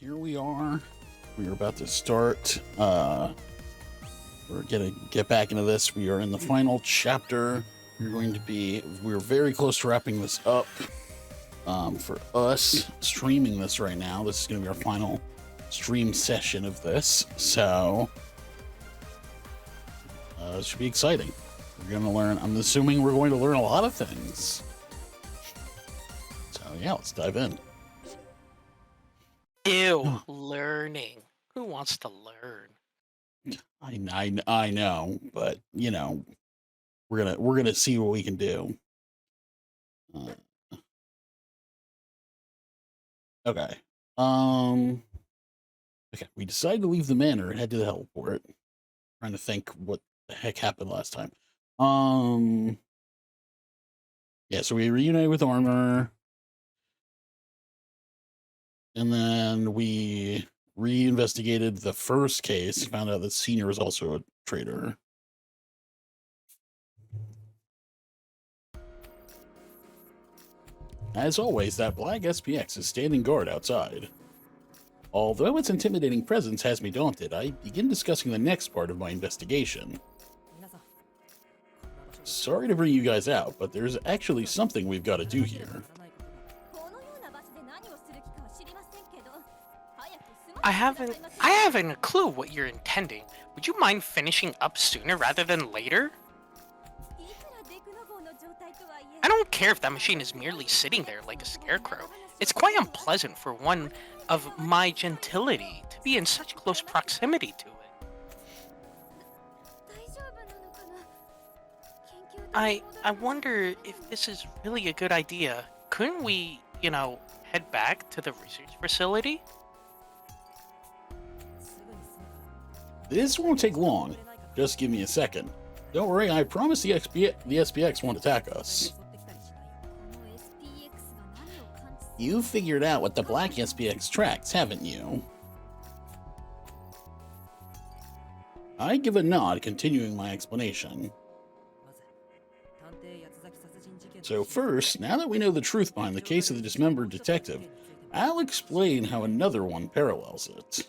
here we are. We're about to start. We're gonna get back into this. We are in the final chapter. We're very close to wrapping this up. For us streaming this right now, this is gonna be our final stream session of this. So it should be exciting. We're gonna learn. I'm assuming we're going to learn a lot of things. So yeah, let's dive in. Ew, learning. Who wants to learn? I know, but you know, we're gonna see what we can do. Okay. Okay. We decided to leave the manor and head to the heliport. Trying to think what the heck happened last time. Yeah. So we reunited with Armor, and then we reinvestigated the first case. Found out that Senior was also a traitor. As always, that black SPX is standing guard outside. Although its intimidating presence has me daunted, I begin discussing the next part of my investigation. Sorry to bring you guys out, but there's actually something we've got to do here. I haven't a clue what you're intending. Would you mind finishing up sooner rather than later? I don't care if that machine is merely sitting there like a scarecrow. It's quite unpleasant for one of my gentility to be in such close proximity to it. I wonder if this is really a good idea. Couldn't we, head back to the research facility? This won't take long. Just give me a second. Don't worry, I promise the SPX won't attack us. You figured out what the black SPX tracks, haven't you? I give a nod, continuing my explanation. So first, now that we know the truth behind the case of the dismembered detective, I'll explain how another one parallels it.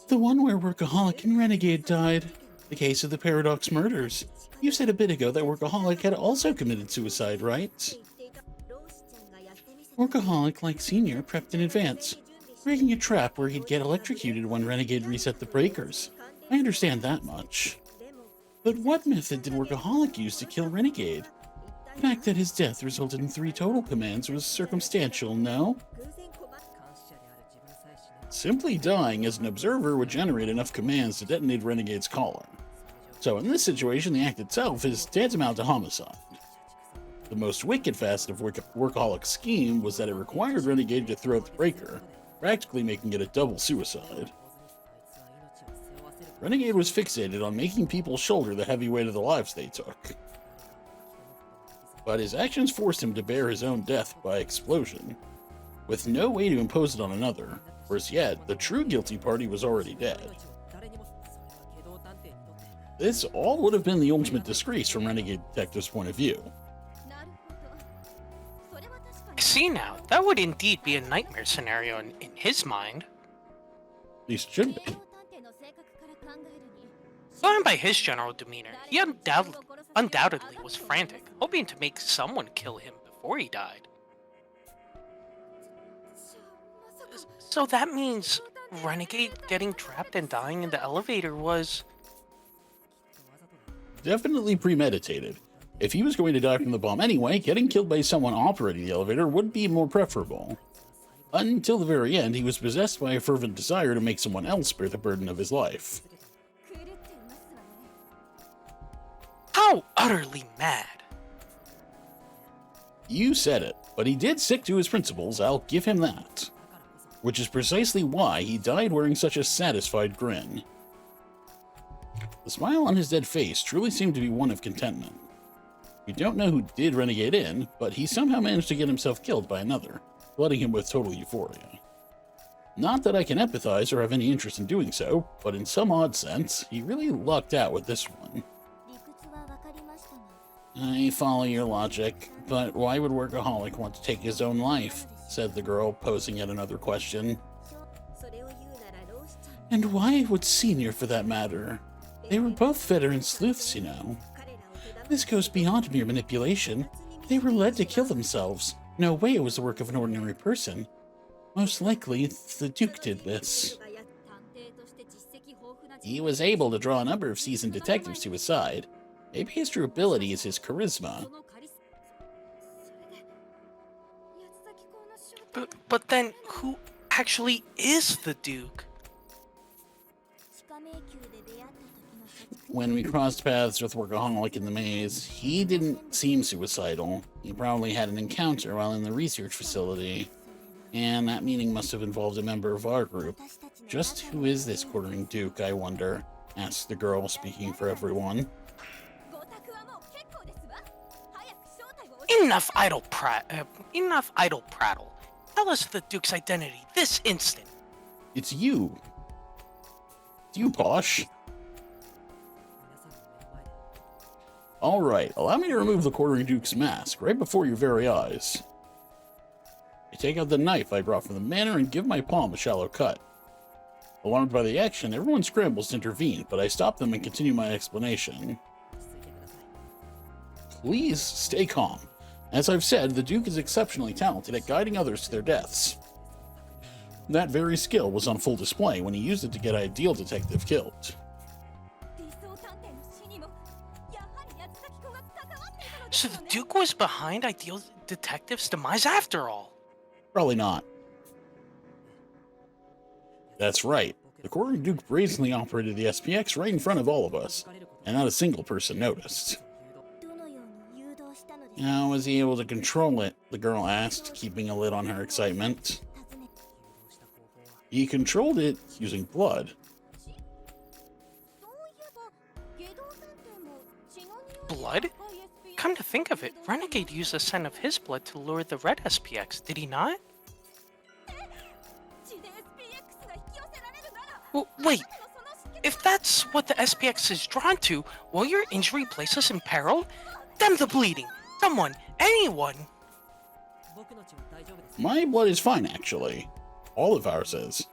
The one where Workaholic and Renegade died. The case of the Paradox murders. You said a bit ago that Workaholic had also committed suicide, right? Workaholic, like Senior, prepped in advance, rigging a trap where he'd get electrocuted when Renegade reset the breakers. I understand that much. But what method did Workaholic use to kill Renegade? The fact that his death resulted in 3 total commands was circumstantial, no? Simply dying as an observer would generate enough commands to detonate Renegade's collar. So in this situation, the act itself is tantamount to homicide. The most wicked facet of Workaholic's scheme was that it required Renegade to throw the breaker, practically making it a double suicide. Renegade was fixated on making people shoulder the heavy weight of the lives they took. But his actions forced him to bear his own death by explosion, with no way to impose it on another. Worse yet, the true guilty party was already dead. This all would have been the ultimate disgrace from Renegade Detective's point of view. I see now. That would indeed be a nightmare scenario in his mind. At least it should be. Going by his general demeanor, he undoubtedly was frantic, hoping to make someone kill him before he died. So that means Renegade getting trapped and dying in the elevator was... Definitely premeditated. If he was going to die from the bomb anyway, getting killed by someone operating the elevator would be more preferable. Until the very end, he was possessed by a fervent desire to make someone else bear the burden of his life. How utterly mad! You said it, but he did stick to his principles, I'll give him that. Which is precisely why he died wearing such a satisfied grin. The smile on his dead face truly seemed to be one of contentment. We don't know who did Renegade in, but he somehow managed to get himself killed by another, flooding him with total euphoria. Not that I can empathize or have any interest in doing so, but in some odd sense, he really lucked out with this one. I follow your logic, but why would Workaholic want to take his own life? said the girl, posing yet another question. And why would Senior, for that matter? They were both veteran sleuths, you know. This goes beyond mere manipulation. They were led to kill themselves. No way it was the work of an ordinary person. Most likely, the Duke did this. He was able to draw a number of seasoned detectives to his side. Maybe his true ability is his charisma. But then, who actually is the Duke? When we crossed paths with Workaholic in the maze, he didn't seem suicidal. He probably had an encounter while in the research facility. And that meeting must have involved a member of our group. Just who is this quartering Duke, I wonder? Asked the girl, speaking for everyone. Enough idle prattle. Tell us the Duke's identity this instant. It's you. It's you, Posh. Alright, allow me to remove the quartering Duke's mask right before your very eyes. I take out the knife I brought from the manor and give my palm a shallow cut. Alarmed by the action, everyone scrambles to intervene, but I stop them and continue my explanation. Please stay calm. As I've said, the Duke is exceptionally talented at guiding others to their deaths. That very skill was on full display when he used it to get Ideal Detective killed. So the Duke was behind Ideal Detective's demise after all? Probably not. That's right. The quartering Duke brazenly operated the SPX right in front of all of us, and not a single person noticed. How was he able to control it? The girl asked, keeping a lid on her excitement. He controlled it using blood. Blood? Come to think of it, Renegade used a scent of his blood to lure the red SPX, did he not? Wait, if that's what the SPX is drawn to, will your injury place us in peril? Stem the bleeding! Someone! Anyone! My blood is fine, actually. All of ours is.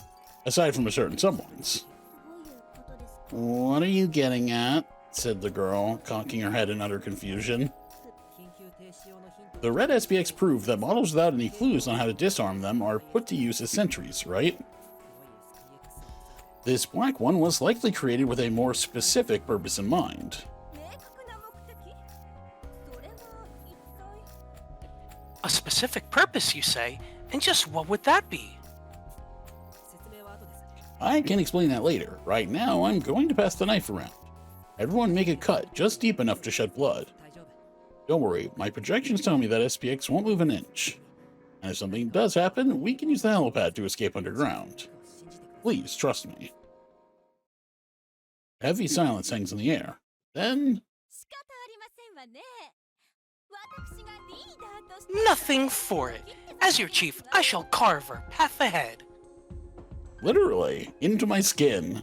Aside from a certain someone's. What are you getting at? Said the girl, cocking her head in utter confusion. The red SPX proved that models without any clues on how to disarm them are put to use as sentries, right? This black one was likely created with a more specific purpose in mind. A specific purpose, you say? And just what would that be? I can explain that later. Right now, I'm going to pass the knife around. Everyone make a cut just deep enough to shed blood. Don't worry, my projections tell me that SPX won't move an inch. And if something does happen, we can use the helipad to escape underground. Please, trust me. Heavy silence hangs in the air. Then... Nothing for it. As your chief, I shall carve her path ahead. Literally, into my skin.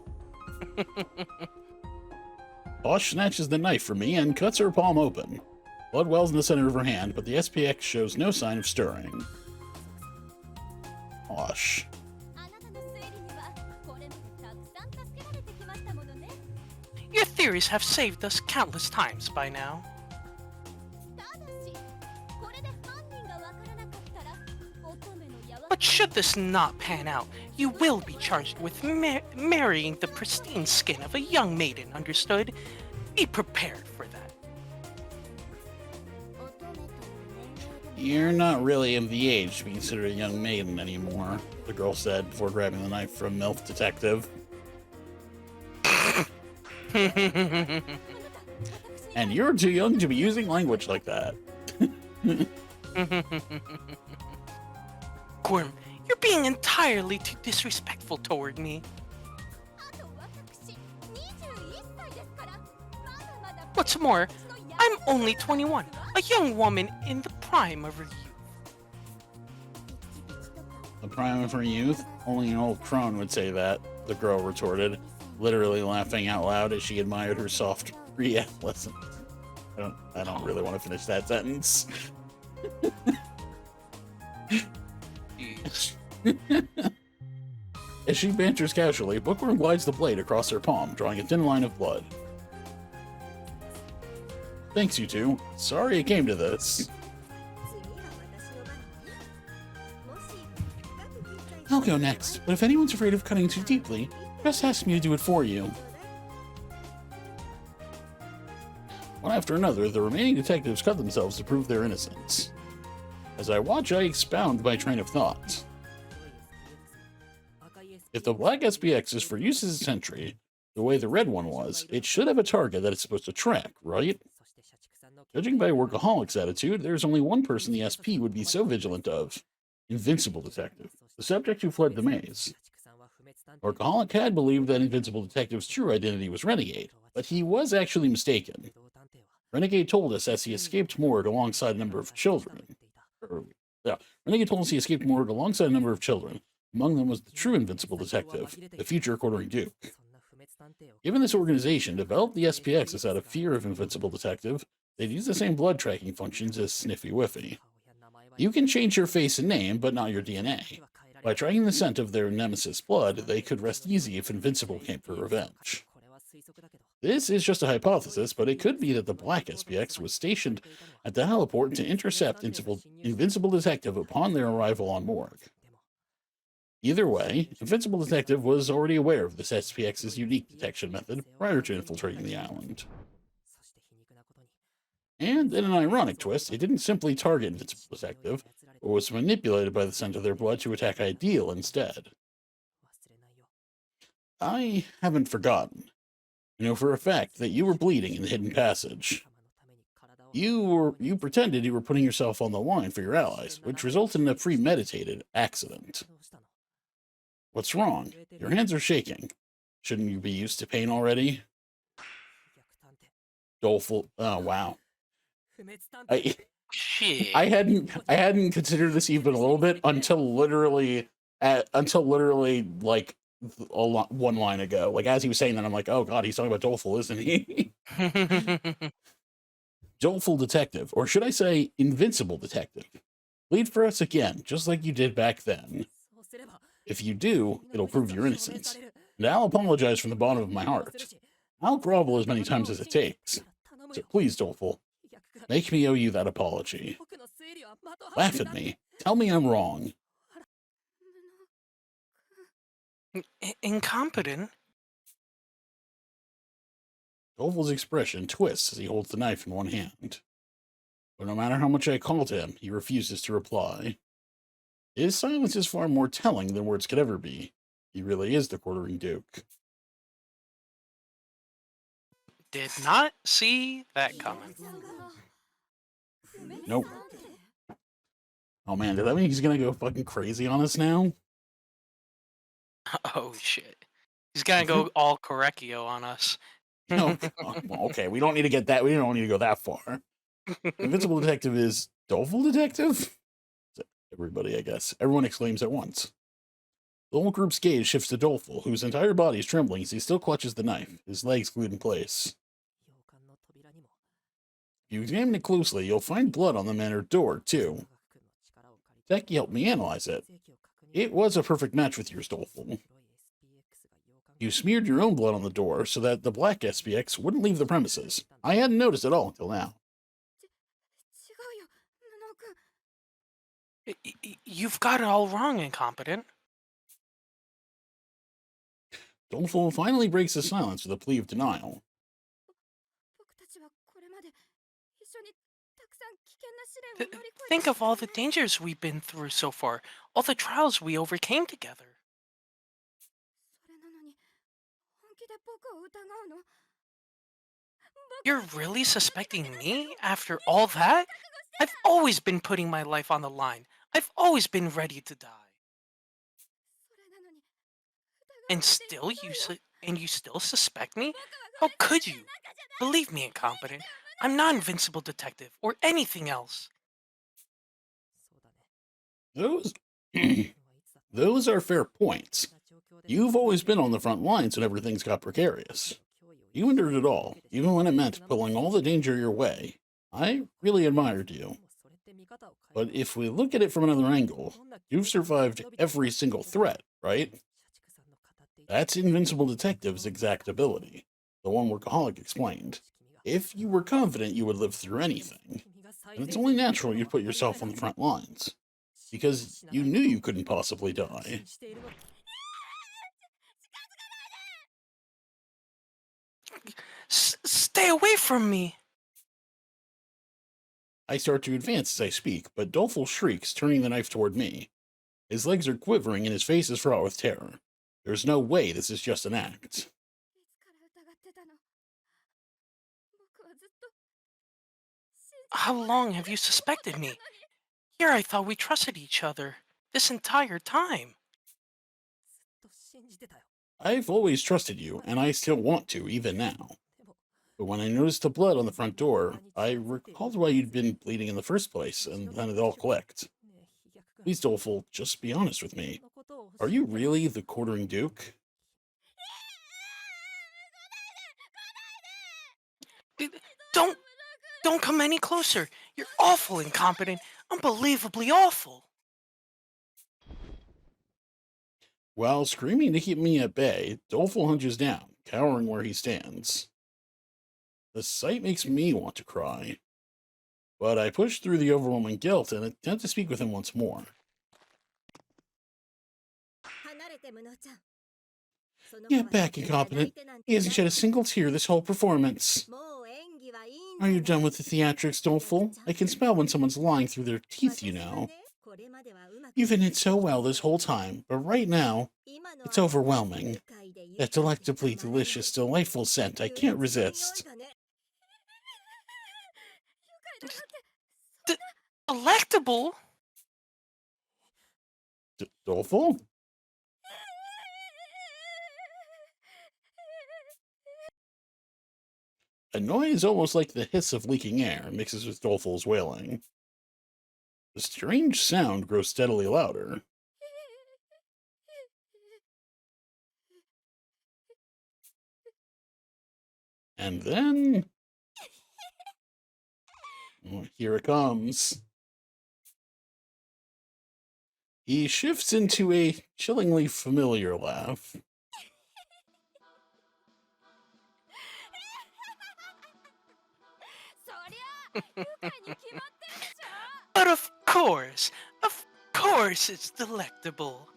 Posh snatches the knife from me and cuts her palm open. Blood wells in the center of her hand, but the SPX shows no sign of stirring. Posh. Your theories have saved us countless times by now. But should this not pan out, you will be charged with marrying the pristine skin of a young maiden, understood? Be prepared for that. You're not really of the age to be considered a young maiden anymore, the girl said before grabbing the knife from MILF Detective. And you're too young to be using language like that. Grim, you're being entirely too disrespectful toward me. What's more, I'm only 21, a young woman in the prime of her youth. The prime of her youth? Only an old crone would say that, the girl retorted, literally laughing out loud as she admired her soft pre-adolescence. I don't really want to finish that sentence. As she banters casually, Bookworm glides the blade across her palm, drawing a thin line of blood. Thanks, you two. Sorry it came to this. I'll go next, but if anyone's afraid of cutting too deeply, just ask me to do it for you. One after another, the remaining detectives cut themselves to prove their innocence. As I watch, I expound my train of thought. If the black SPX is for use as a sentry, the way the red one was, it should have a target that it's supposed to track, right? Judging by Workaholic's attitude, there's only one person the SP would be so vigilant of. Invincible Detective, the subject who fled the maze. Workaholic had believed that Invincible Detective's true identity was Renegade, but he was actually mistaken. Renegade told us as he escaped morgue alongside a number of children. Renegade told us he escaped morgue alongside a number of children. Among them was the true Invincible Detective, the future quartering Duke. Given this organization developed the SPXs out of fear of Invincible Detective, they'd use the same blood tracking functions as Sniffy Whiffy. You can change your face and name, but not your DNA. By tracking the scent of their nemesis' blood, they could rest easy if Invincible came for revenge. This is just a hypothesis, but it could be that the Black SPX was stationed at the heliport to intercept Invincible Detective upon their arrival on morgue. Either way, Invincible Detective was already aware of this SPX's unique detection method prior to infiltrating the island. And in an ironic twist, it didn't simply target Invincible Detective, but was manipulated by the scent of their blood to attack Ideal instead. I haven't forgotten. You know for a fact that you were bleeding in the hidden passage. You pretended you were putting yourself on the line for your allies, which resulted in a premeditated accident. What's wrong? Your hands are shaking. Shouldn't you be used to pain already? Doleful. Oh, wow. I hadn't considered this even a little bit until literally like one line ago. Like as he was saying that, I'm like, oh god, he's talking about Doleful, isn't he? Doleful Detective, or should I say Invincible Detective. Bleed for us again, just like you did back then. If you do, it'll prove your innocence. And I'll apologize from the bottom of my heart. I'll grovel as many times as it takes. So please, Doleful, make me owe you that apology. Laugh at me. Tell me I'm wrong. Incompetent? Doleful's expression twists as he holds the knife in one hand. But no matter how much I call to him, he refuses to reply. His silence is far more telling than words could ever be. He really is the quartering Duke. Did not see that coming. Nope. Oh man, does that mean he's gonna go fucking crazy on us now? Oh shit. He's gonna go all Correcchio on us. No, well, okay, we don't need to get that. We don't need to go that far. Invincible Detective is Doleful Detective? Everybody, I guess. Everyone exclaims at once. The whole group's gaze shifts to Doleful, whose entire body is trembling as he still clutches the knife, his legs glued in place. If you examine it closely, you'll find blood on the manor door, too. Becky helped me analyze it. It was a perfect match with yours, Doleful. You smeared your own blood on the door so that the black SPX wouldn't leave the premises. I hadn't noticed at all until now. You've got it all wrong, Incompetent. Doleful finally breaks the silence with a plea of denial. Think of all the dangers we've been through so far, all the trials we overcame together. You're really suspecting me after all that? I've always been putting my life on the line. I've always been ready to die. And still you still suspect me? How could you? Believe me, Incompetent. I'm not Invincible Detective or anything else. Those are fair points. You've always been on the front lines whenever things got precarious. You endured it all, even when it meant pulling all the danger your way. I really admired you. But if we look at it from another angle, you've survived every single threat, right? That's Invincible Detective's exact ability, the one Workaholic explained. If you were confident you would live through anything, then it's only natural you'd put yourself on the front lines, because you knew you couldn't possibly die. Stay away from me! I start to advance as I speak, but Doleful shrieks, turning the knife toward me. His legs are quivering and his face is fraught with terror. There's no way this is just an act. How long have you suspected me? Here I thought we trusted each other this entire time. I've always trusted you, and I still want to, even now. But when I noticed the blood on the front door, I recalled why you'd been bleeding in the first place, and then it all clicked. Please, Doleful, just be honest with me. Are you really the Quartering Duke? Don't come any closer. You're awful incompetent. Unbelievably awful. While screaming to keep me at bay, Doleful hunches down, cowering where he stands. The sight makes me want to cry. But I push through the overwhelming guilt and attempt to speak with him once more. Get back, incompetent. He hasn't shed a single tear this whole performance. Are you done with the theatrics, Doleful? I can smell when someone's lying through their teeth, you know. You've hidden it so well this whole time, but right now, it's overwhelming. That delectably delicious, delightful scent I can't resist. Delectable? Doleful? A noise almost like the hiss of leaking air mixes with Doleful's wailing. The strange sound grows steadily louder. And then... oh, here it comes. He shifts into a chillingly familiar laugh. But of course it's delectable.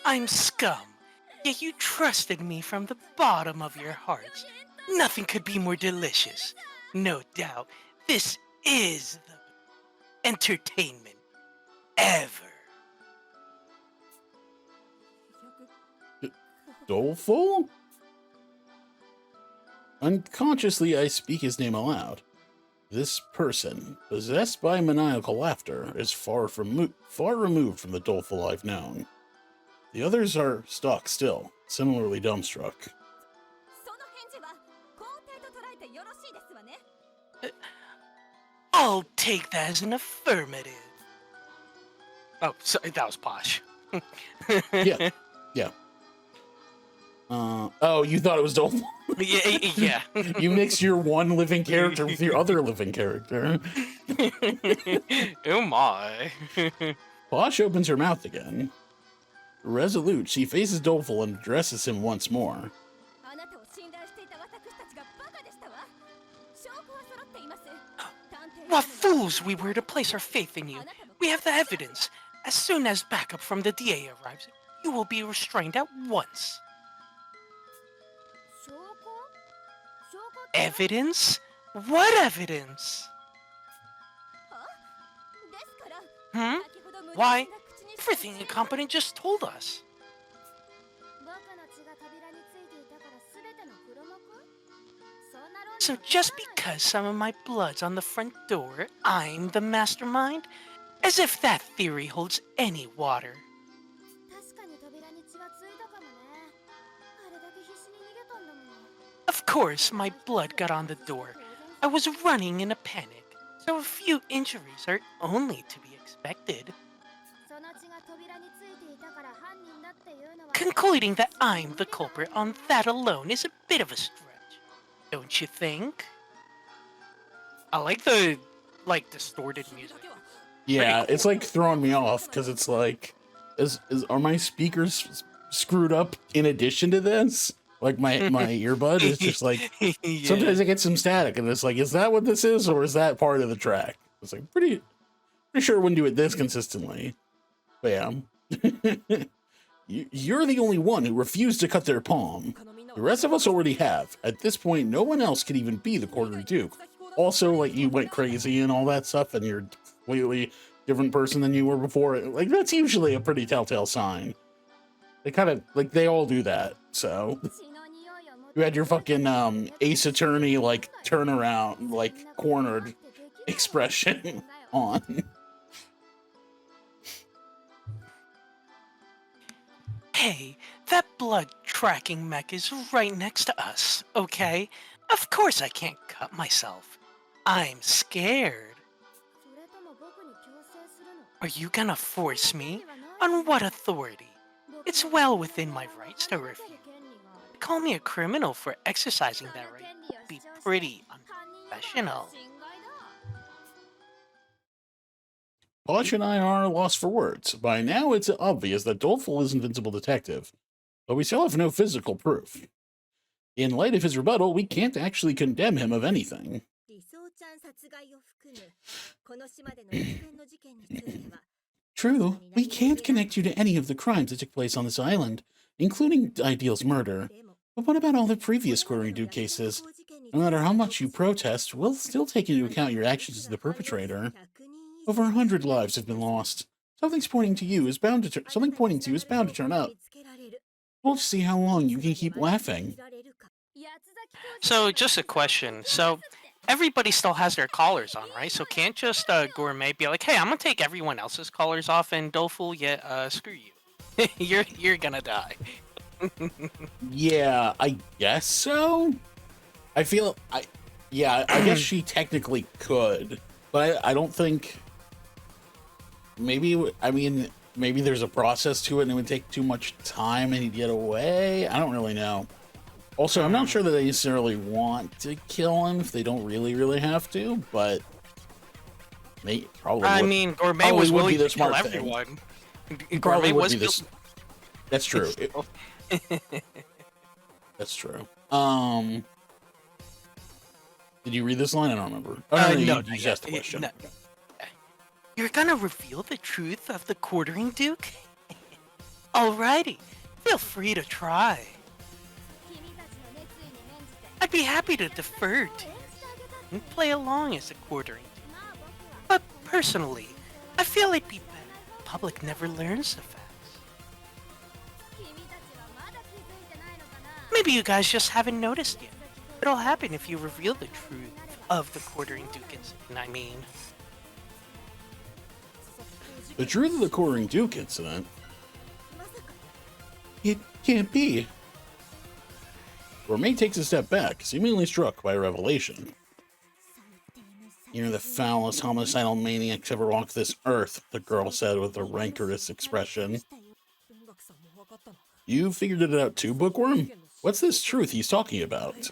I'm scum, yet you trusted me from the bottom of your hearts. Nothing could be more delicious. No doubt, this is the entertainment ever. Doleful? Unconsciously, I speak his name aloud. This person, possessed by maniacal laughter, is far removed from the Doleful I've known. The others are stock still, similarly dumbstruck. I'll take that as an affirmative. Oh, sorry, that was posh. Yeah. Oh, you thought it was Doleful? Yeah. You mix your one living character with your other living character. Oh my. Posh opens her mouth again. Resolute, she faces Doleful and addresses him once more. What fools we were to place our faith in you. We have the evidence. As soon as backup from the DA arrives, you will be restrained at once. Evidence? What evidence? Why? Everything incompetent just told us. So just because some of my blood's on the front door, I'm the mastermind? As if that theory holds any water. Of course, my blood got on the door. I was running in a panic, so a few injuries are only to be expected. Concluding that I'm the culprit on that alone is a bit of a stretch, don't you think? I like the distorted music. Yeah, Pretty it's cool. like throwing me off because it's like, are my speakers screwed up in addition to this? Like my earbud is just like Yeah. sometimes I get some static and it's like, is that what this is or is that part of the track? It's like pretty sure it wouldn't do it this consistently. But yeah. You're the only one who refused to cut their palm. The rest of us already have. At this point, no one else could even be the quarter duke. Also, like, you went crazy and all that stuff, and you're a completely different person than you were before. Like, that's usually a pretty telltale sign. They kind of, like, they all do that, so. You had your fucking Ace Attorney, like, turnaround, like, cornered expression on. Hey, that blood tracking mech is right next to us, okay? Of course I can't cut myself. I'm scared. Are you gonna force me? On what authority? It's well within my rights to refuse. Call me a criminal for exercising that right would be pretty unprofessional. Posh and I are lost for words. By now, it's obvious that Doleful is Invincible Detective, but we still have no physical proof. In light of his rebuttal, we can't actually condemn him of anything. True, we can't connect you to any of the crimes that took place on this island, including Ideal's murder. But what about all the previous Quartering Duke cases? No matter how much you protest, we'll still take into account your actions as the perpetrator. Over 100 lives have been lost. Something pointing to you is bound to turn up. We'll just see how long you can keep laughing. So, just a question. So, everybody still has their collars on, right? So, can't just Gourmet be like, "Hey, I'm gonna take everyone else's collars off," and Doleful, yeah, screw you. You're gonna die. Yeah, I guess so. I guess she technically could, but I don't think. Maybe there's a process to it and it would take too much time and he'd get away. I don't really know. Also, I'm not sure that they necessarily want to kill him if they don't really have to, but they probably I would. mean, Gourmet was would willing be the to kill smart thing. everyone. Probably Gourmet would was be this. That's true. That's true. Did you read this line? I don't remember. Oh, no, you just asked the question. No. You're gonna reveal the truth of the Quartering Duke? Alrighty, feel free to try. I'd be happy to defer to you and play along as a Quartering Duke. But personally, I feel it'd be better the public never learns the facts. Maybe you guys just haven't noticed yet. It'll happen if you reveal the truth of the Quartering Duke incident, I mean. The truth of the Quartering Duke incident? It can't be. Gourmet takes a step back, seemingly struck by a revelation. You're the foulest homicidal maniacs ever walked this earth, the girl said with a rancorous expression. You figured it out too, Bookworm? What's this truth he's talking about?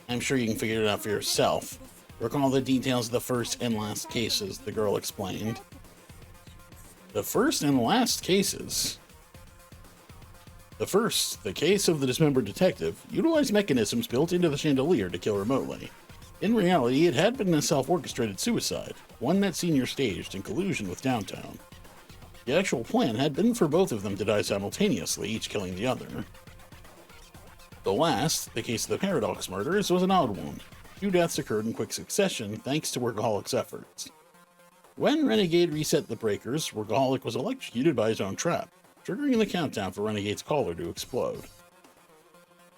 I'm sure you can figure it out for yourself. Recall the details of the first and last cases, the girl explained. The first and last cases? The first, the case of the dismembered detective, utilized mechanisms built into the chandelier to kill remotely. In reality, it had been a self-orchestrated suicide, one that Senior staged in collusion with Downtown. The actual plan had been for both of them to die simultaneously, each killing the other. The last, the case of the Paradox murders, was an odd one. 2 deaths occurred in quick succession, thanks to Workaholic's efforts. When Renegade reset the breakers, Workaholic was electrocuted by his own trap, triggering the countdown for Renegade's collar to explode.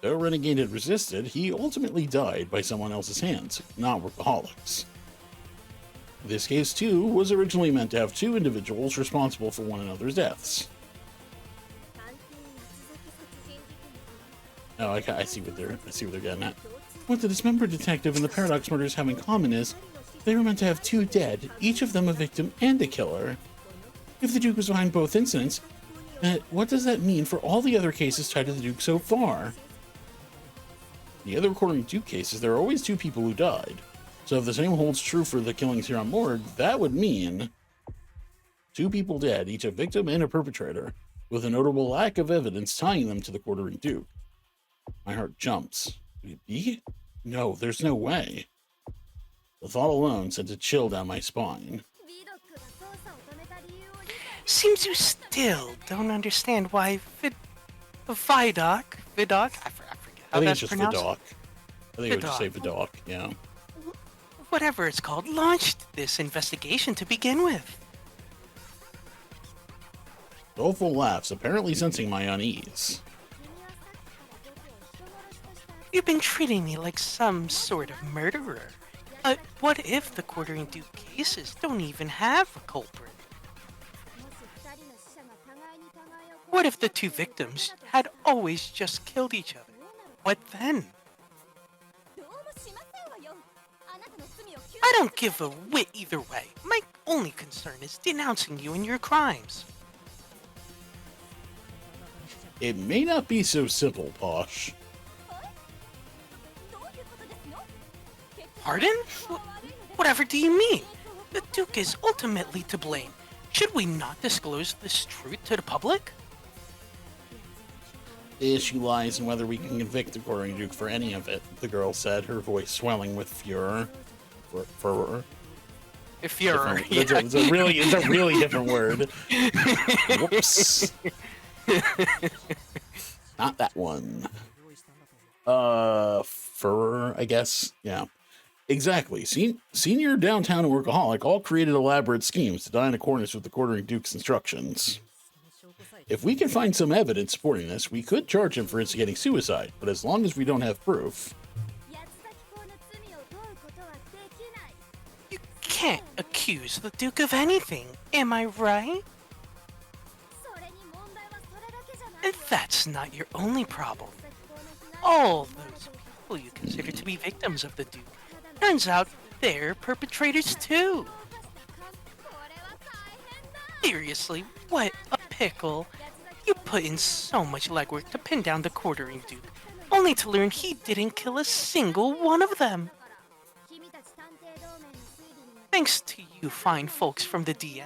Though Renegade had resisted, he ultimately died by someone else's hands, not Workaholic's. This case, too, was originally meant to have 2 individuals responsible for one another's deaths. Oh, I see what they're getting at. What the dismembered detective and the Paradox murders have in common is they were meant to have 2 dead, each of them a victim and a killer. If the Duke was behind both incidents, what does that mean for all the other cases tied to the Duke so far? In the other Quartering Duke cases, there are always 2 people who died. So if the same holds true for the killings here on board, that would mean 2 people dead, each a victim and a perpetrator, with a notable lack of evidence tying them to the quartering Duke. My heart jumps. Could it be? No, there's no way. The thought alone sent a chill down my spine. Seems you still don't understand why Vidoc, I forget how I think that's it's just pronounced. Vidocq. I think it would just say Vidocq, yeah. Whatever it's called, launched this investigation to begin with. Doleful laughs, apparently sensing my unease. You've been treating me like some sort of murderer. But what if the quartering Duke cases don't even have a culprit? What if the 2 victims had always just killed each other? What then? I don't give a whit either way. My only concern is denouncing you and your crimes. It may not be so simple, Posh. Pardon? Whatever do you mean? The Duke is ultimately to blame. Should we not disclose this truth to the public? The issue lies in whether we can convict the quartering Duke for any of it, the girl said, her voice swelling with furor. If you're... It's a really different word. Whoops. Not that one. Furor, I guess. Yeah. Exactly. Senior downtown workaholic all created elaborate schemes to die in accordance with the quartering Duke's instructions. If we can find some evidence supporting this, we could charge him for instigating suicide, but as long as we don't have proof... You can't accuse the Duke of anything, am I right? And that's not your only problem. All those people you consider to be victims of the Duke, turns out they're perpetrators too. Seriously, what a pickle. You put in so much legwork to pin down the quartering Duke, only to learn he didn't kill a single one of them. Thanks to you fine folks from the DA,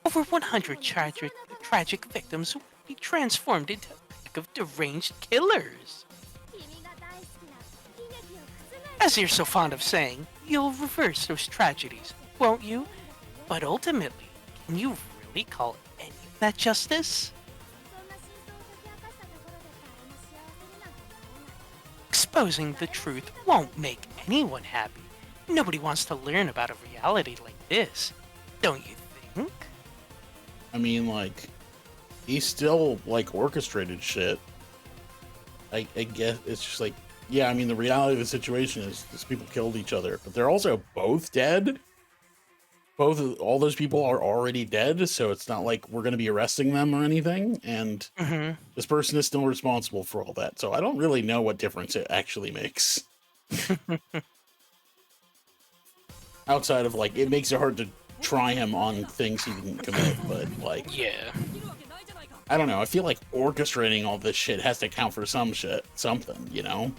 over 100 tragic victims will be transformed into a pack of deranged killers. As you're so fond of saying, you'll reverse those tragedies, won't you? But ultimately, can you really call any of that justice? Exposing the truth won't make anyone happy. Nobody wants to learn about a reality like this, don't you think? I mean, like, he still, like, orchestrated shit. I guess it's just like, yeah, I mean, the reality of the situation is these people killed each other, but they're also both dead. All those people are already dead, so it's not like we're going to be arresting them or anything, and this person is still responsible for all that, so I don't really know what difference it actually makes. Outside of, like, it makes it hard to try him on things he didn't commit, but, like... Yeah. I don't know, I feel like orchestrating all this shit has to count for something, you know?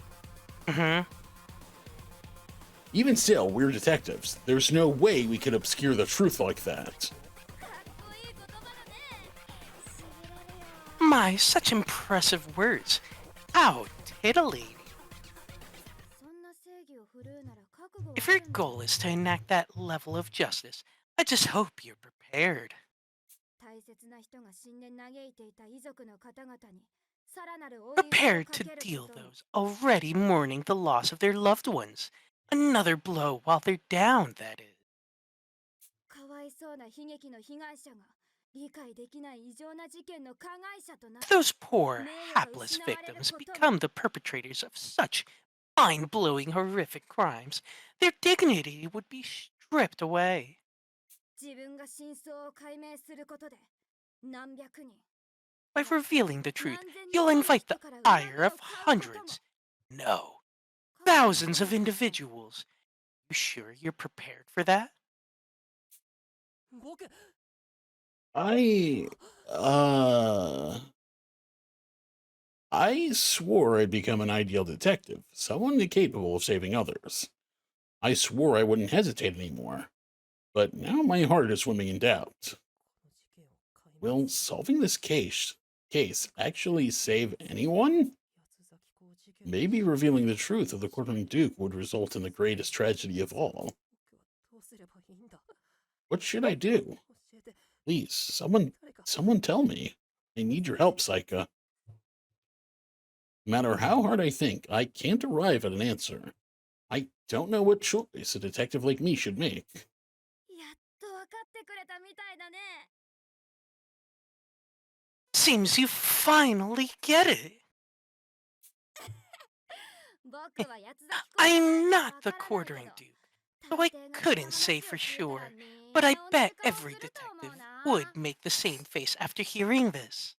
Even still, we're detectives. There's no way we could obscure the truth like that. My, such impressive words. How titillating. If your goal is to enact that level of justice, I just hope you're prepared. Prepared to deal those already mourning the loss of their loved ones. Another blow while they're down, that is. Those poor, hapless victims become the perpetrators of such mind-blowing, horrific crimes. Their dignity would be stripped away. By revealing the truth, you'll invite the ire of hundreds, no, thousands of individuals. You sure you're prepared for that? I swore I'd become an ideal detective, someone capable of saving others. I swore I wouldn't hesitate anymore, but now my heart is swimming in doubt. Will solving this case actually save anyone? Maybe revealing the truth of the Quivering Duke would result in the greatest tragedy of all. What should I do? Please, someone tell me. I need your help, Saika. No matter how hard I think, I can't arrive at an answer. I don't know what choice a detective like me should make. やっと分かってくれたみたいだね。Seems you finally get it. 僕は八つ咲き公園 I'm のわ not the からないけど quartering duke, so I 探偵が人 couldn't の say 話 for を聞いた sure. ら But I みんな同 bet じ顔 every すると思 detective うな。 would make the same face after hearing this.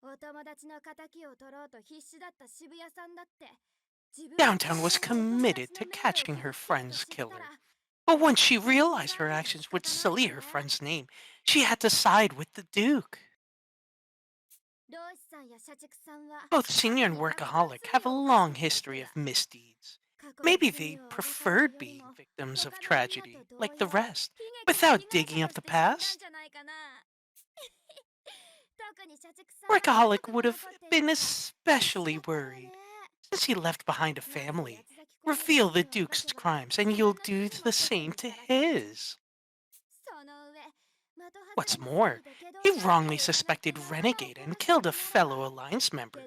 お友達の敵を取ろうと必死だった渋谷さんだって Downtown was committed to catching her friend's killer. But once she realized her actions would sully her friend's name, she had to side with the Duke. 漁師さんや社畜さんは Both Senior and Workaholic have a long history of misdeeds. Maybe they preferred being victims of tragedy, like the rest, without digging up the past. Workaholic would have been especially worried, since he left behind a family. Reveal the Duke's crimes, and you'll do the same to his. What's more, he wrongly suspected Renegade and killed a fellow Alliance member.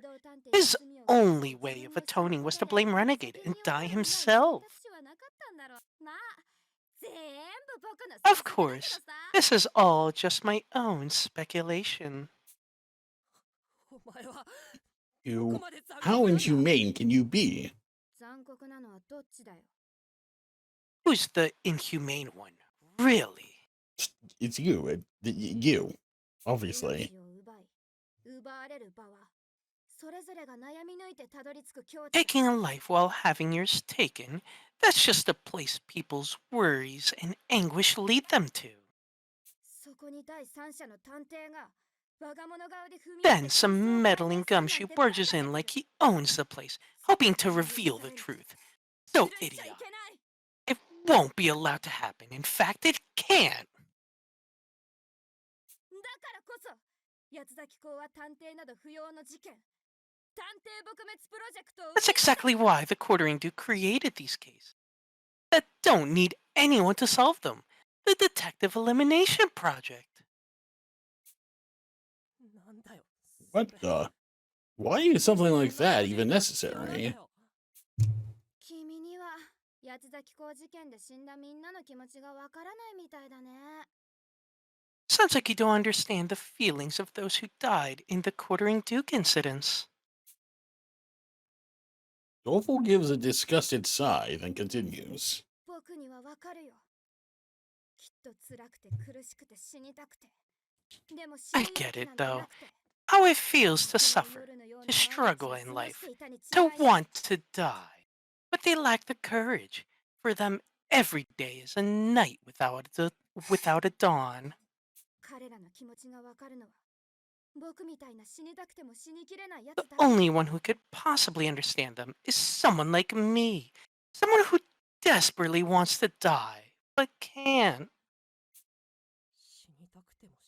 His only way of atoning was to blame Renegade and die himself. Of course, this is all just my own speculation. You, how inhumane can you be? 残酷なのはどっちだよ。 Who's the inhumane one? Really? It's you. You, 命 obviously. を奪い、奪われる場はそれぞれが悩み抜いてたどり着く境地。 Taking a life while having yours taken, that's just a place people's worries and anguish lead them to. そこに第三者の探偵が我が物顔で踏み入 Then some meddling gumshoe barges in like he owns the place, hoping to reveal the truth. So idiotic. It won't be allowed to happen. In fact, it can't. だからこそ八つ咲公は探偵など不要の事件探偵撲滅プロジェクトを That's exactly why the Quartering Duke created these cases that don't need anyone to solve them. The Detective Elimination Project. What the? Why is something like that even necessary? 君には八つ咲公事件で死んだみんなの気持ちがわからないみたいだね。 Sounds like you don't understand the feelings of those who died in the Quartering Duke incidents. Dolful gives a disgusted sigh, then continues. 僕にはわかるよ。きっと辛くて苦しくて死にたくて。でも死 I ぬ勇 get 気 it, なんて though. なくて。 How it feels to 暗い suffer, 夜のよう to な毎日を struggle 過 in ごし life, ていたに違 to いない。 want to die. But they lack the courage. For them, every day is a night without a dawn. 彼らの気持ちがわかるのは僕みたいな死にたくても死にきれないや The つだけ。 only one who could possibly understand them is someone like me. Someone who desperately wants to die, but can't.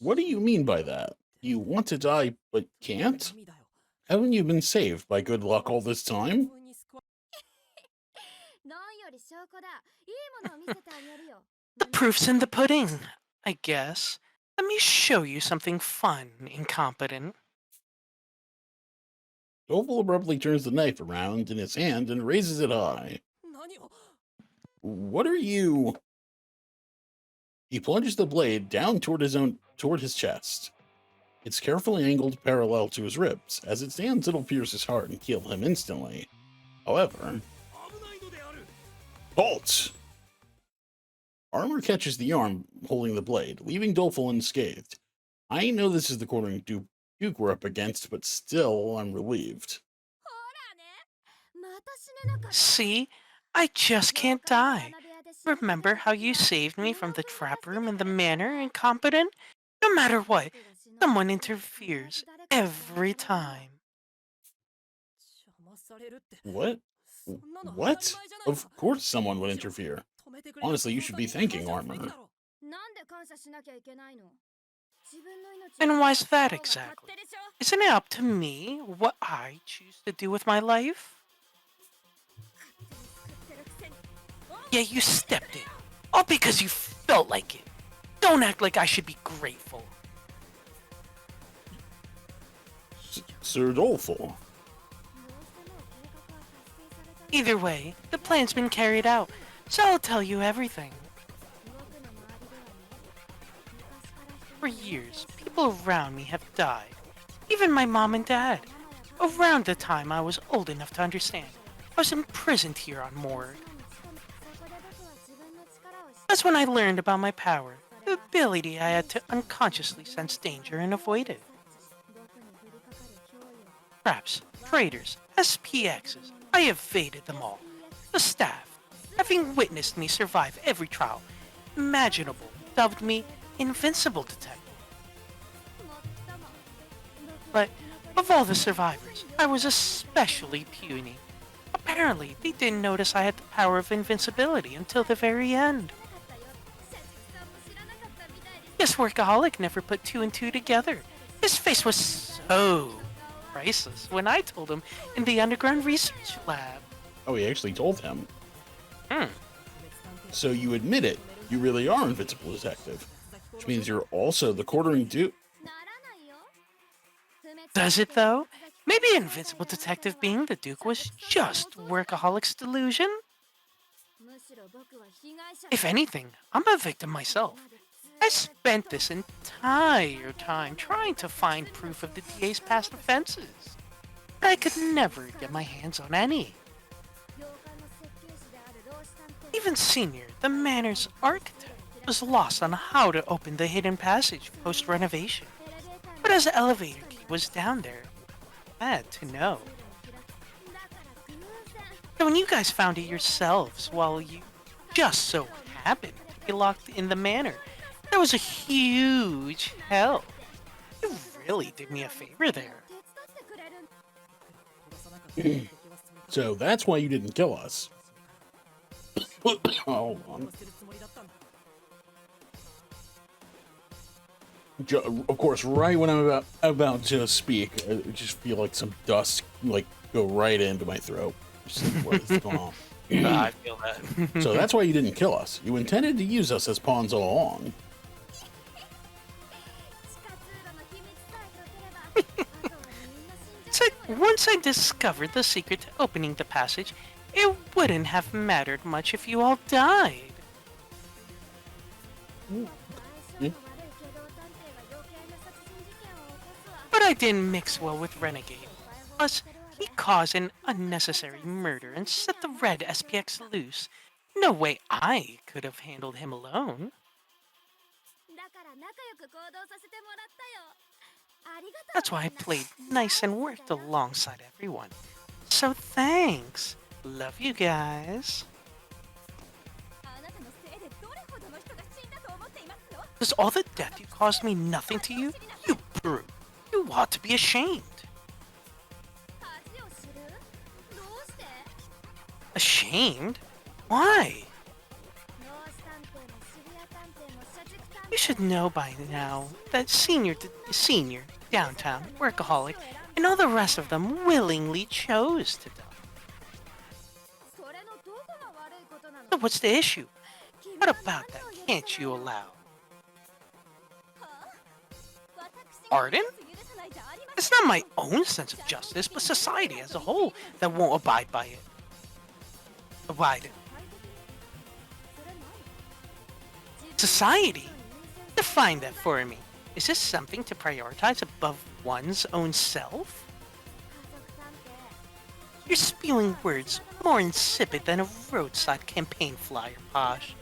What do you mean by that? You want to die, but can't? Haven't you been saved by good luck all this time? なんより証拠だ。いいものを見せてあげるよ。 The proof's in the pudding, I guess. Let me show you something fun, incompetent. Dolful abruptly turns the knife around in his hand and raises it high. What are you? He plunges the blade down toward his chest. It's carefully angled parallel to his ribs. As it stands, it'll pierce his heart and kill him instantly. However, halt! Armor catches the arm holding the blade, leaving Dolful unscathed. I know this is the Quartering Duke we're up against, but still, I'm relieved. ほらね。また死ねなかった。 See? I just can't die. Remember how you saved me from the trap room in the manor, incompetent? No matter what, someone interferes every time. What? What? Of course someone would interfere. Honestly, you should be thanking Armor. And why's that exactly? Isn't it up to me what I choose to do with my life? Yeah, you stepped in. All because you felt like it. Don't act like I should be grateful. Sir Doleful. Either way, the plan's been carried out, so I'll tell you everything. For years, people around me have died. Even my mom and dad. Around the time I was old enough to understand, I was imprisoned here on Morgue. That's when I learned about my power, the ability I had to unconsciously sense danger and avoid it. Traps, traitors, SPXs, I evaded them all. The staff, having witnessed me survive every trial imaginable, dubbed me Invincible Detective. But of all the survivors, I was especially puny. Apparently, they didn't notice I had the power of invincibility until the very end. Guess Workaholic never put two and two together. His face was so priceless when I told him in the underground research lab. Oh, he actually told him. Hmm. So you admit it. You really are Invincible Detective. Which means you're also the quartering dude. Does it though? Maybe Invincible Detective being the Duke was just Workaholic's delusion? If anything, I'm a victim myself. I spent this entire time trying to find proof of the DA's past offenses, but I could never get my hands on any. Even Senior, the manor's architect, was lost on how to open the hidden passage post-renovation. But as the elevator key was down there, I had to know. So when you guys found it yourselves, while you just so happened to be locked in the manor, that was a huge help. You really did me a favor there. So that's why you didn't kill us. Hold on. Of course, right when I'm about to speak, I just feel like some dust go right into my throat. Just like, what is going on? I feel that. So that's why you didn't kill us. You intended to use us as pawns all along. So once I discovered the secret to opening the passage, it wouldn't have mattered much if you all died. Yeah. But I didn't mix well with Renegade. Plus, he caused an unnecessary murder and set the red SPX loose. No way I could have handled him alone. That's why I played nice and worked alongside everyone. So thanks. Love you guys. Does all the death you caused mean nothing to you? You brute. You ought to be ashamed. Ashamed? Why? You should know by now that Senior, Downtown, Workaholic, and all the rest of them willingly chose to die. So what's the issue? What about that can't you allow? Arden? It's not my own sense of justice, but society as a whole that won't abide by it. Abide. Society? Define that for me. Is this something to prioritize above one's own self? You're spewing words more insipid than a roadside campaign flyer, Posh.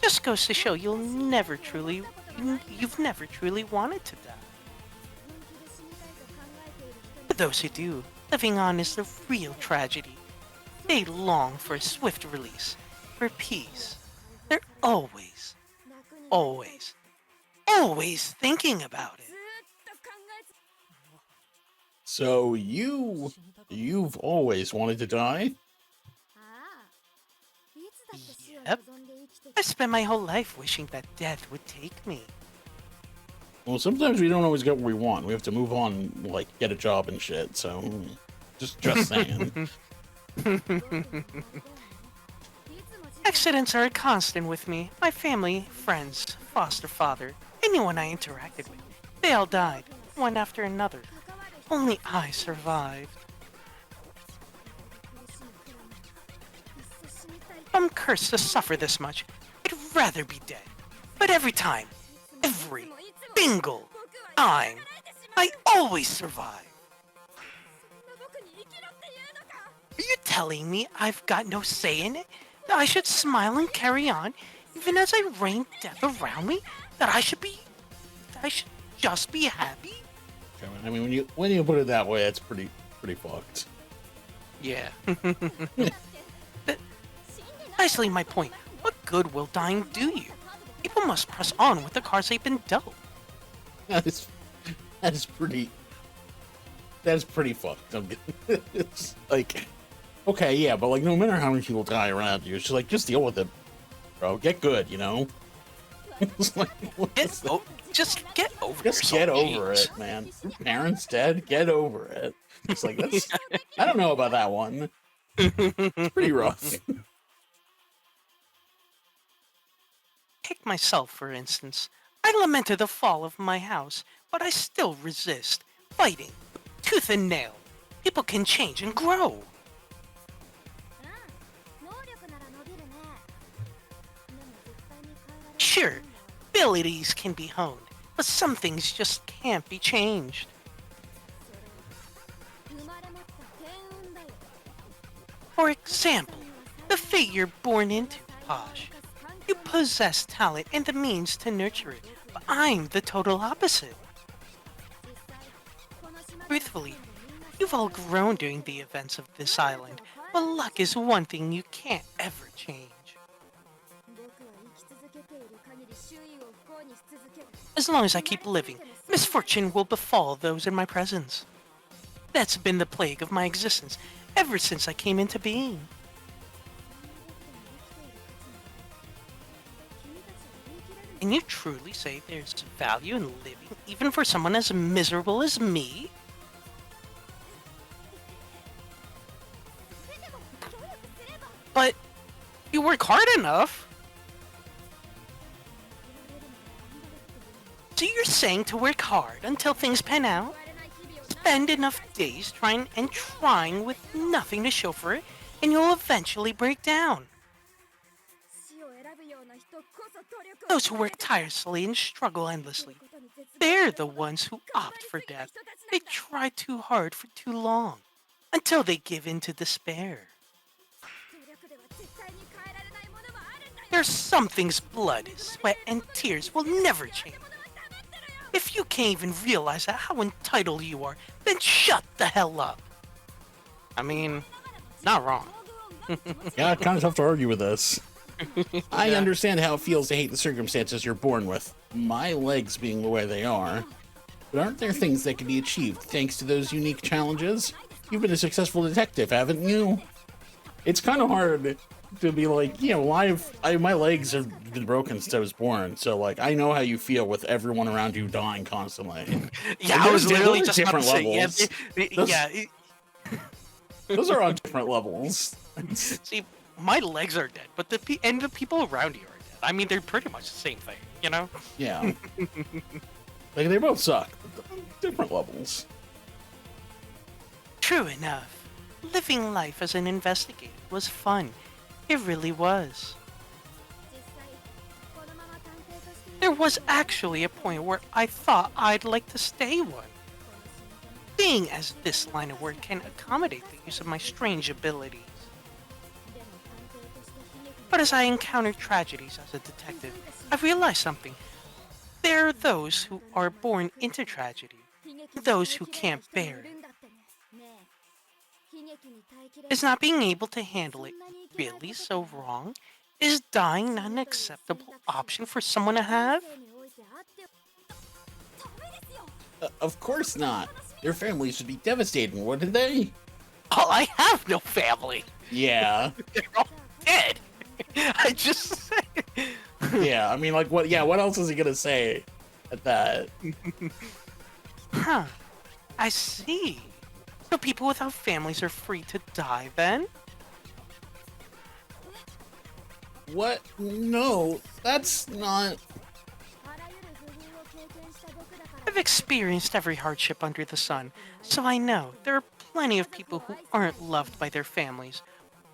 Just goes to show you've never truly wanted to die. For those who do, living on is the real tragedy. They long for a swift release, for peace. They're always thinking about it. So you've always wanted to die? Yep. I spent my whole life wishing that death would take me. Well, sometimes we don't always get what we want. We have to move on, like, get a job and shit, so... Just saying. Accidents are a constant with me. My family, friends, foster father, anyone I interacted with. They all died, one after another. Only I survived. I'm cursed to suffer this much. I'd rather be dead. But every single time, I always survive. Are you telling me I've got no say in it? That I should smile and carry on, even as I rain death around me? That I should just be happy? I mean, when you put it that way, it's pretty fucked. Yeah. Precisely my point. What good will dying do you? People must press on with the cards they've been dealt. That is pretty fucked. It's like, okay, yeah, but like, no matter how many people die around you, it's just like, just deal with it, bro. Get good, you know. It's like, just get over just yourself. get over it, man. Your parents dead. Get over it. It's like, that's. I don't know about that one. It's pretty rough. Take myself, for instance. I lamented the fall of my house, but I still resist, fighting, tooth and nail. People can change and grow. Sure, abilities can be honed, but some things just can't be changed. For example, the fate you're born into, Posh. You possess talent and the means to nurture it, but I'm the total opposite. Truthfully, you've all grown during the events of this island, but luck is one thing you can't ever change. As long as I keep living, misfortune will befall those in my presence. That's been the plague of my existence ever since I came into being. Can you truly say there's value in living even for someone as miserable as me? But you work hard enough. So you're saying to work hard until things pan out? Spend enough days trying with nothing to show for it, and you'll eventually break down. Those who work tirelessly and struggle endlessly, they're the ones who opt for death. They try too hard for too long, until they give in to despair. There's some things blood, sweat, and tears will never change. If you can't even realize that, how entitled you are, then shut the hell up. I mean, not wrong. Yeah, it's kind of tough to argue with this. I understand how it feels to hate the circumstances you're born with, my legs being the way they are. But aren't there things that can be achieved thanks to those unique challenges? You've been a successful detective, haven't you? It's kind of hard to be like, you know, my legs have been broken since I was born, so like I know how you feel with everyone around you dying constantly. Yeah, I was literally just different about to levels. say, Those are on different levels. See, my legs are dead, but the people around you are dead. I mean, they're pretty much the same thing, you know? Yeah. Like, they both suck, but they're on different levels. True enough. Living life as an investigator was fun. It really was. There was actually a point where I thought I'd like to stay one. Seeing as this line of work can accommodate the use of my strange abilities. But as I encounter tragedies as a detective, I've realized something. There are those who are born into tragedy, and those who can't bear it. Is not being able to handle it really so wrong? Is dying not an acceptable option for someone to have? Of course not. Their families should be devastating, wouldn't they? Oh, I have no family. Yeah. They're all dead. I just Yeah, I mean, like, what? Yeah, what else is he gonna say at that? Huh. I see. So people without families are free to die then? What? No, that's not. あらゆる不遇を経験した僕だから I've experienced every hardship under the sun, so I know there are plenty of people who aren't loved by their families,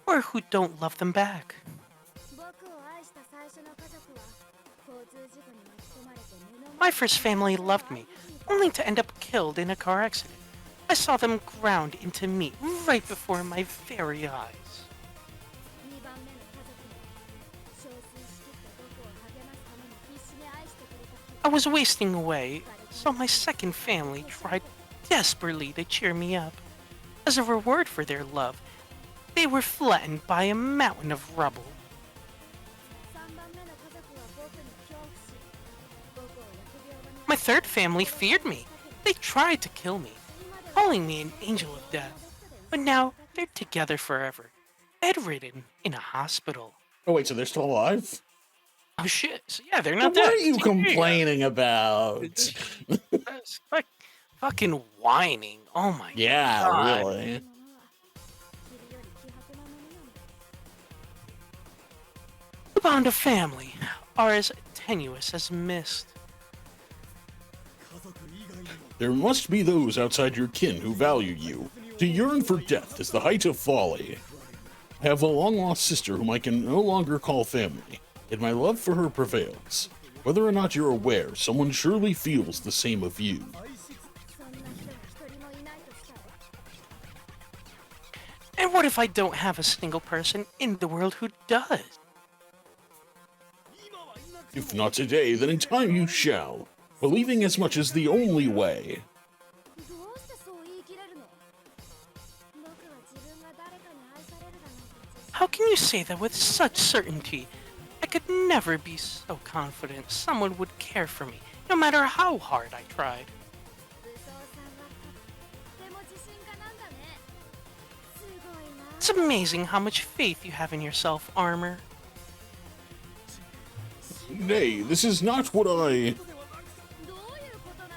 or who don't love them back. 僕を愛した最初の家族は交通事故に巻き込まれて目の My 前 first family loved me, only to end up killed in a car accident. I saw them ground into meat right before my very eyes. 2番目の家族は憔悴しきった僕を励ますために必死に愛してくれた I was wasting away, so my second family tried desperately to cheer me up. As a reward for their love, they were flattened by a mountain of rubble. 3番目の家族は僕に恐怖し僕を疫病の My third family feared me. They tried to kill me, calling me an angel of death. But now they're together forever, bedridden in a hospital. Oh wait, so they're still alive? Oh shit! So yeah, they're Then not what dead. are you Yeah. complaining about? That's fucking whining. Oh my Yeah, god. really. ものは塵より希薄なものなんだ The bond of family are as tenuous as mist. There must be those outside your kin who value you. To yearn for death is the height of folly. I have a long-lost sister whom I can no longer call family, yet my love for her prevails. Whether or not you're aware, someone surely feels the same of you. そんな人が一人もいないとしたら And what if I don't have a single person in the world who does? If not today, then in time you shall. Believing as much is the only way. どうしてそう言い切れるの僕は自分が誰かに愛されるだなんて自信 How can you say that with such certainty? I could never be so confident someone would care for me, no matter how hard I tried. 武装さんはとっても自信家なんだねすごいな It's amazing how much faith you have in yourself, Armor. Nay, this is not what I... どういうことなの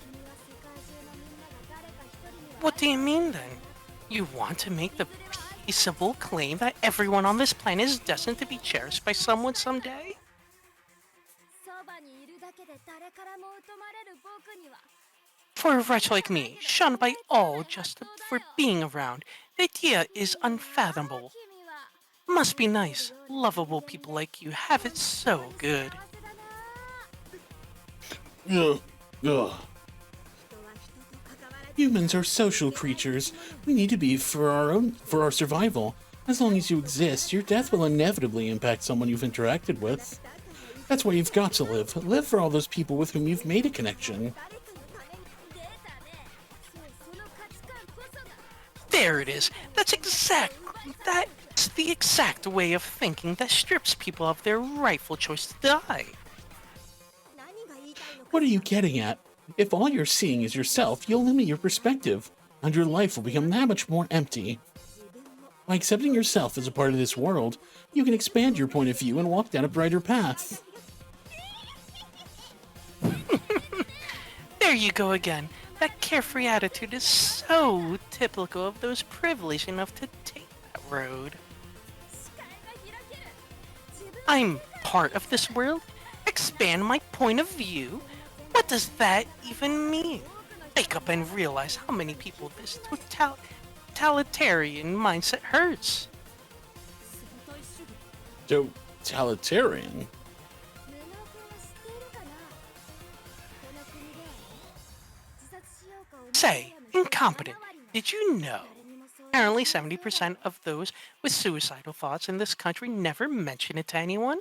君は世界中のみんなが誰か一人には What do you mean then? You want to make the peaceable claim that everyone on this planet is destined to be cherished by someone someday? そばにいるだけで誰からも疎まれる僕には For a wretch like me, shunned by all just for being around, the idea is unfathomable. 君は Must be nice, lovable people like you have it so good. 幸せだな Ugh. Ugh. Humans are social creatures. We need to be for our survival. As long as you exist, your death will inevitably impact someone you've interacted with. That's why you've got to live. Live for all those people with whom you've made a connection. 誰かに金に出たねそうその価値観こそが There it is. That's the exact way of thinking that strips people of their rightful choice to die. 何が言いたいのか What are you getting at? If all you're seeing is yourself, you'll limit your perspective, and your life will become that much more empty. By accepting yourself as a part of this world, you can expand your point of view and walk down a brighter path. There you go again. That carefree attitude is so typical of those privileged enough to take that road. 視界が開ける自分 I'm part of this world? Expand my point of view? What does that even mean? Wake up and realize how many people this totalitarian mindset hurts. Totalitarian? 布君は知っているかなこの国ではね自殺しようか思い Say, 悩む人 incompetent. 7割が Did you know? 誰にもそういう Apparently 70% of those with suicidal thoughts in this country never mention it to anyone.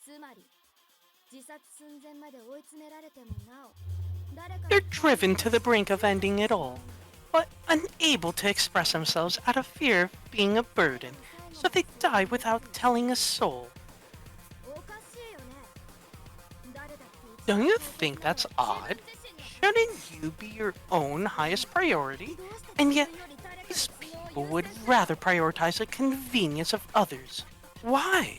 つまり自殺寸前まで追い詰められてもなお誰か They're driven to the brink of ending it all, but unable to express themselves out of fear of being a burden, so they die without telling a soul. おかしいよね誰だって Don't you think that's odd? Shouldn't you be your own highest priority? And yet, these people people would rather prioritize the convenience of others. Why?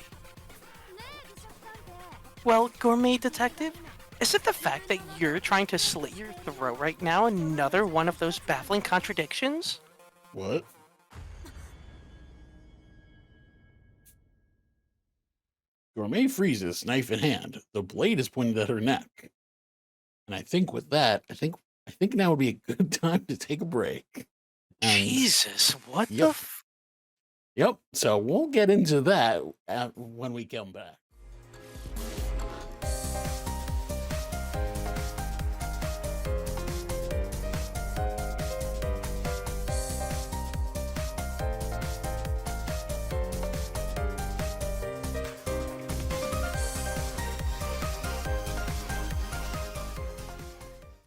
Well, gourmet detective, is it the fact that you're trying to slit your throat right now another one of those baffling contradictions? What? Gourmet freezes, knife in hand. The blade is pointed at her neck. And I think with that, I think now would be a good time to take a break. And Jesus, what yep, the yep. So we'll get into that when we come back.